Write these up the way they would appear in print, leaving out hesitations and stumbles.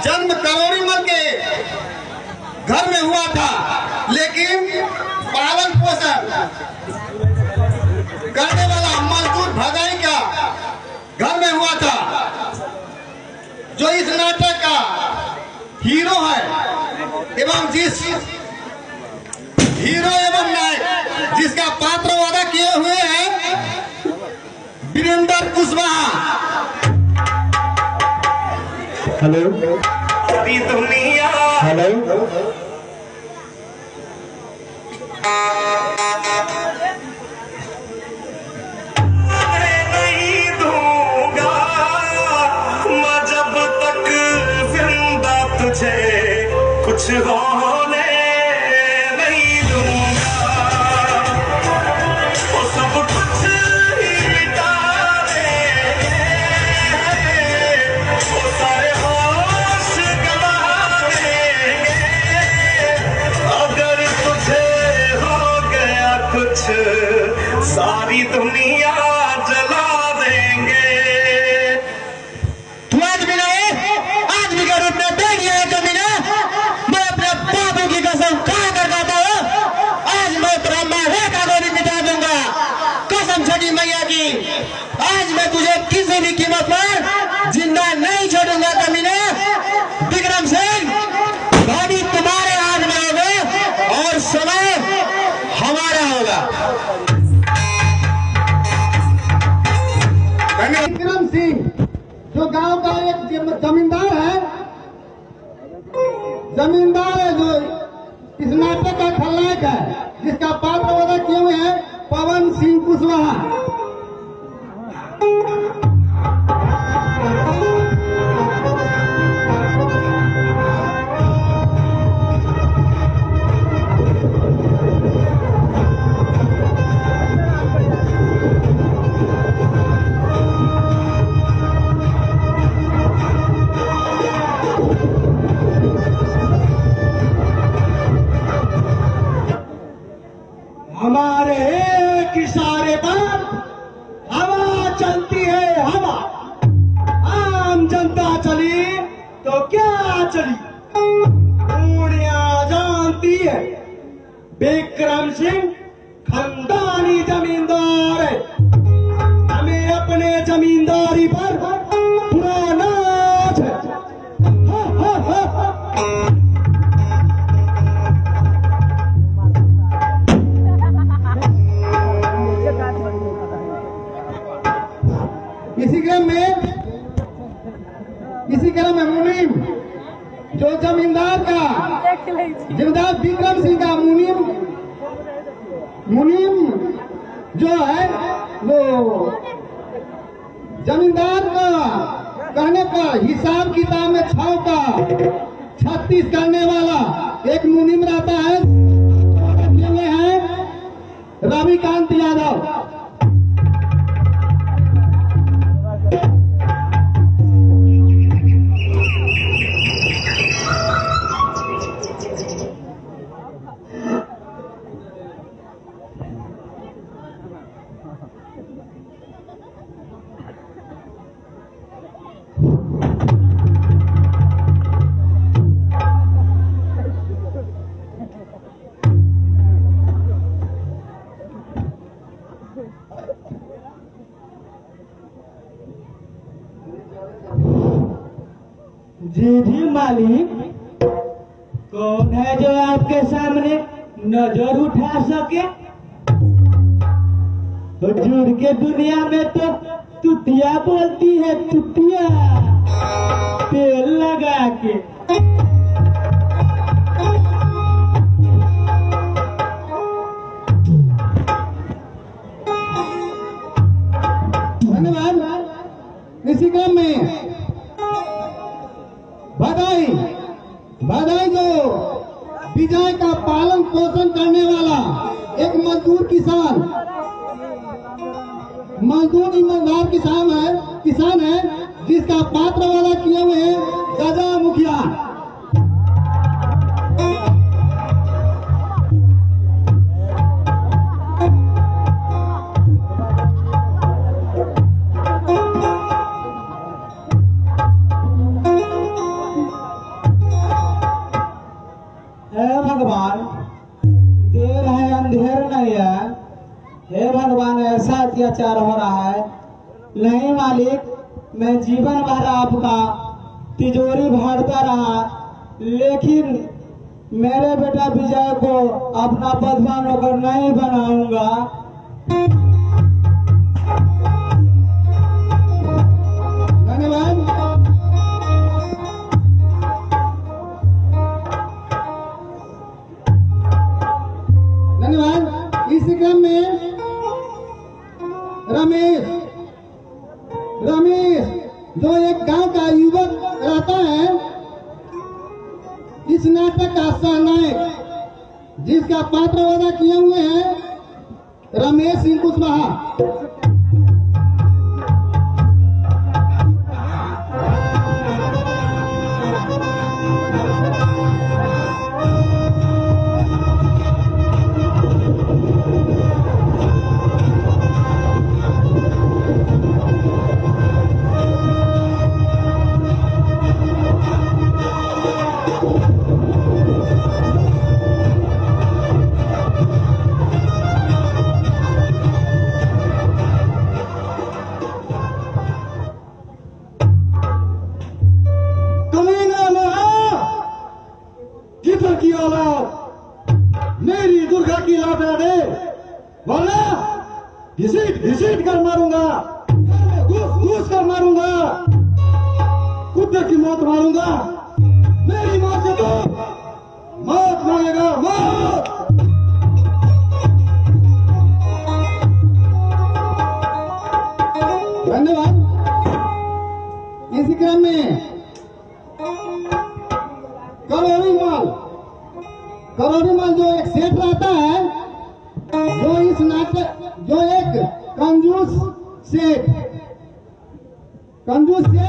जन्म करोड़ीमल के घर में हुआ था, लेकिन पालन पोषण करने वाला मजदूर भगाई का घर में हुआ था। जो इस नाटक का हीरो है एवं जिस हीरो एवं नायक जिसका पात्र वादा किए हुए हैं वीरेंद्र कुशवाहा। हेलो दुनिया हेलो नहीं दूंगा मैं जब तक जिंदा तुझे कुछ होने नहीं दूंगा। वो सब कुछ ही मिटा देंगे, वो सारे होश गवा देंगे। अगर तुझे हो गया कुछ सारी दुनिया जला देंगे। तू आज भी नहीं, आज भी का रूप में बैठ गया है कमीना। मैं अपने बाबू की कसम खा कर कहता हूँ, आज मैं तेरा मारे का गोली मिटा दूंगा। कसम छठी मैया की, आज मैं तुझे किसी भी कीमत पर जिंदा नहीं छोड़ूंगा कमीना। विक्रम सिंह, गाड़ी तुम्हारे हाथ में होगा और समय हमारा होगा। विक्रम सिंह जो गांव का एक जमींदार है, जो इस नाटक का खलनायक है, जिसका पात्र वादा किए हुए हैं पवन सिंह कुशवाहा। हमारे एक इशारे पर हवा चलती है, हवा। आम जनता चली तो क्या चली, दुनिया जानती है विक्रम सिंह खानदानी जमींदार है। हमें अपने जमींदारी पर पूरा नाज है। हा, हा, हा, हा। इसी क्रम में मुनीम जो जमींदार विक्रम सिंह का मुनीम जो है वो जमींदार का कहने पर हिसाब किताब में 6 का 36 करने वाला एक मुनीम रहता है। ये है रविकांत यादव। जी मालिक, कौन है जो आपके सामने नजर उठा सके? हुजूर के दुनिया में तो तुतिया बोलती है, तुतिया तेल लगा के। धन्यवाद। इसी क्रम में बधाई जो विजय का पालन पोषण करने वाला एक मजदूर ईमानदार किसान है जिसका पात्र वादा किए हुए हैं गजा मुखिया। हे भगवान, ऐसा अत्याचार हो रहा है। नहीं मालिक, मैं जीवन भर आपका तिजोरी भरता रहा, लेकिन मेरे बेटा विजय को अपना बदला नौकर नहीं बनाऊंगा। धन्यवाद। धन्यवाद। इस क्रम में रमेश जो एक गांव का युवक रहता है, इस नाटक का सहनायक जिसका पात्र वादा किए हुए हैं रमेश सिंह कुशवाहा। मेरी दुर्गा की लाटाड़े, वरना घसीट कर मारूंगा, घूस कर मारूंगा, कुत्ते की मौत मारूंगा। मेरी मां से तो मौत मांगेगा, मौत। धन्यवाद। इसी क्रम में करोड़ी माल जो एक सेठ रहता है, जो एक कंजूस सेठ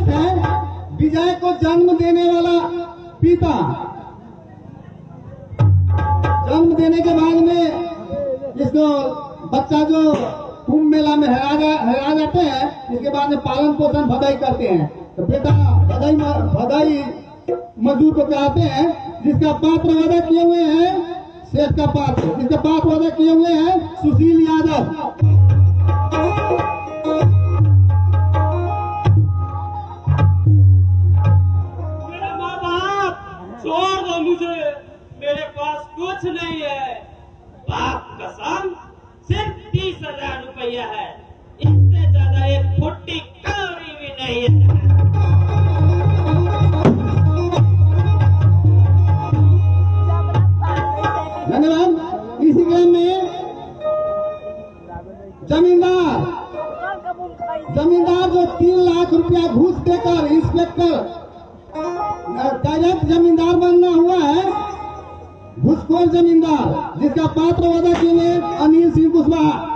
है, विजय को जन्म देने वाला पिता। जन्म देने के बाद में इसको बच्चा जो कुंभ मेला में हरा जाते हैं, इसके बाद में पालन पोषण भदाई करते हैं। तो बेटा भदाई मजदूर को कहते हैं, जिसका पात्र वादा किए हुए हैं सेठ का पात्र, जिसका पात्र वादा किए हुए हैं सुशील यादव। मेरा माँ बाप छोड़ दो मुझे, मेरे पास कुछ नहीं है। बाप कसम सिर्फ 30,000 रुपया है, इससे ज्यादा एक फुट्टी कौड़ी भी नहीं है। धन्यवाद। इसी क्रम में जमींदार जो 3 लाख रुपया घूस देकर इंस्पेक्टर डायरेक्ट जमींदार बनना हुआ है, घूसखोर जमींदार, जिसका पात्र वादा किए अनिल सिंह कुशवाहा।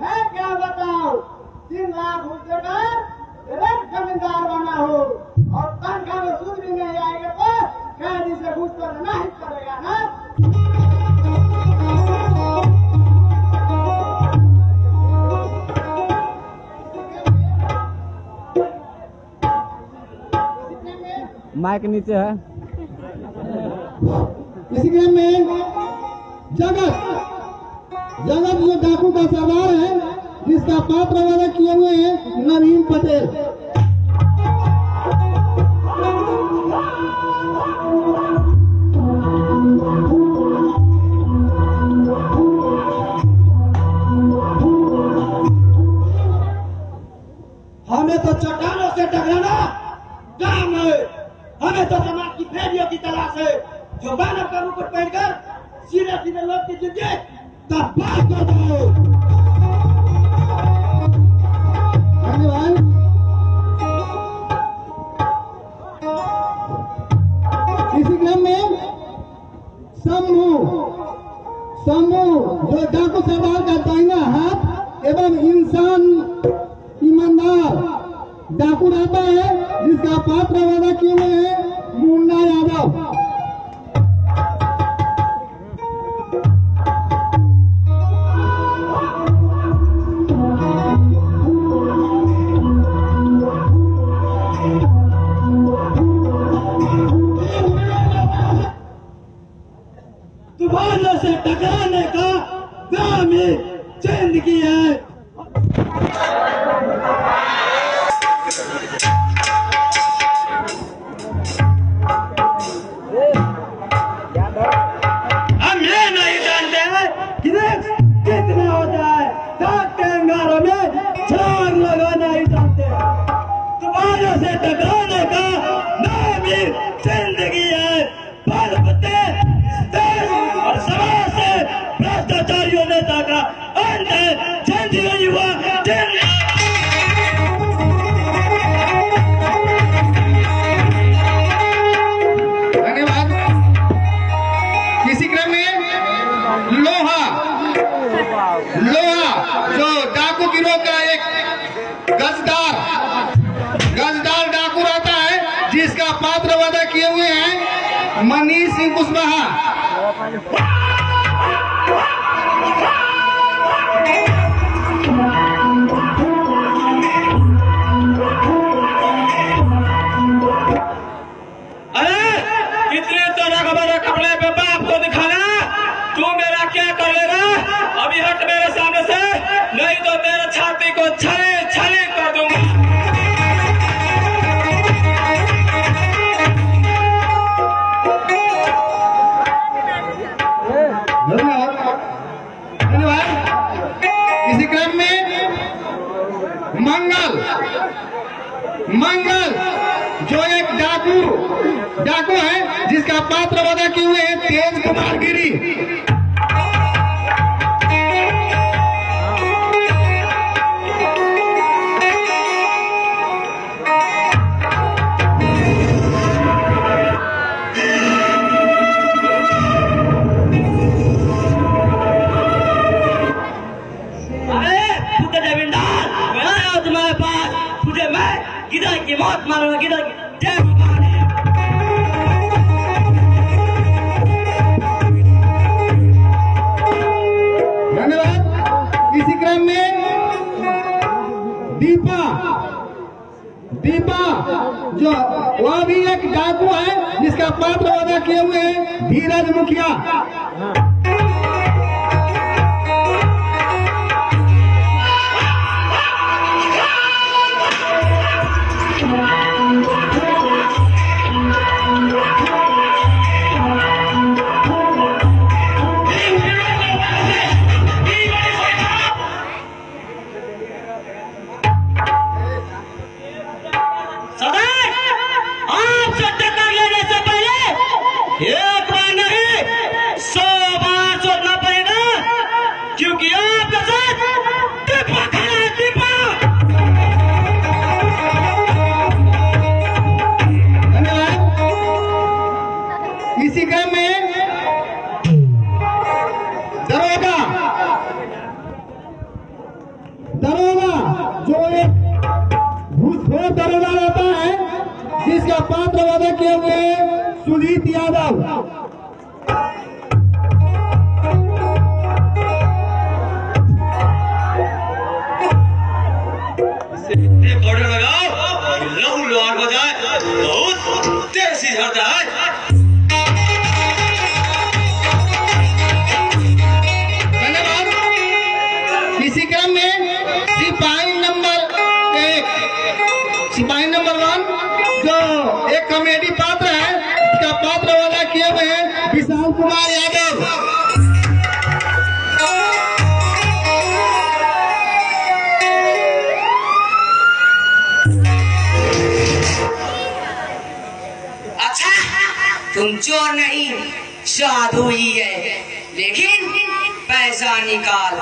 मैं क्या बताऊं, 3 लाख रुपए का जमींदार बना हो और तनख्वाह में सूद भी नहीं आएगा तो कैदी से घूस तो लेना ही पड़ेगा ना। माइक नीचे है। इसी क्रम में जगत जो डाकू का सरदार है, जिसका पात्र वादा किए हुए हैं नवीन पटेल। हमें तो चट्टानों से टकराना काम है, हमें तो समाज की भेड़ियों की तलाश है, जो मानव का मुकुट पहनकर सीधे सीधे लोग की जिंदगी तबाह कर दो। धन्यवाद। इसी क्रम में शंभू जो डाकू सरदार का दाहिना हाथ एवं इंसान ईमानदार डाकू रहता है, जिसका पात्र वादा किए हुए हैं मुन्ना यादव। तूफानों से टकराने का नाम ही जिंदगी है। हम ये नहीं जानते हैं कि कितना होता है डाक के अंगारों में छलांग लगाना ही जानते हैं। तूफानों से टकराने का नाम ही जिंदगी है। बाल पत्ते देश और समाज से भ्रष्टाचारियों नेता का अंत है। जन जीवन युवा धन्यवाद। इसी क्रम में लोहा जो डाकू गिरोह का एक गजदार डाकू रहता है, जिसका पात्र वादा किए हुए हैं मनीष सिंह कुशवाहा। अरे कितने तरह का बड़े कपड़े पे बाप को दिखाना, तू मेरा क्या कर लेगा? अभी हट मेरे सामने से, नहीं तो तेरे छाती को छले छले कर दूंगा। धन्यवाद। इसी क्रम में मंगल जो एक डाकू है, जिसका पात्र वादा किए हुए हैं तेज कुमार गिरी। तुम्हारे पास तुझे मैं गिदड़ की मौत मारूंगा, गिदड़ की जय भवानी। धन्यवाद। इसी क्रम में दीपा जो वह भी एक डाकू है, जिसका पात्र वादा किए हुए हैं धीरज मुखिया। एक बार नहीं 100 बार सोचना पड़ेगा, क्योंकि आपके साथ दीपा खड़ा है, दीपा। धन्यवाद। इसी क्रम में दरोगा जो एक घूसखोर दरोगा रहता है, जिसका पात्र वादा किए हुए सुजीत यादव। रिकॉर्डर लगाओ, लहू लोहार बजाए, बहुत तेजी झड़ता है। धन्यवाद। इसी क्रम में सिपाही नंबर 1 जो एक कॉमेडी पात्र है, इसका पात्र वादा किए हुए हैं विशाल कुमार यादव। अच्छा, तुम चोर नहीं साधु ही है, लेकिन पैसा निकाल।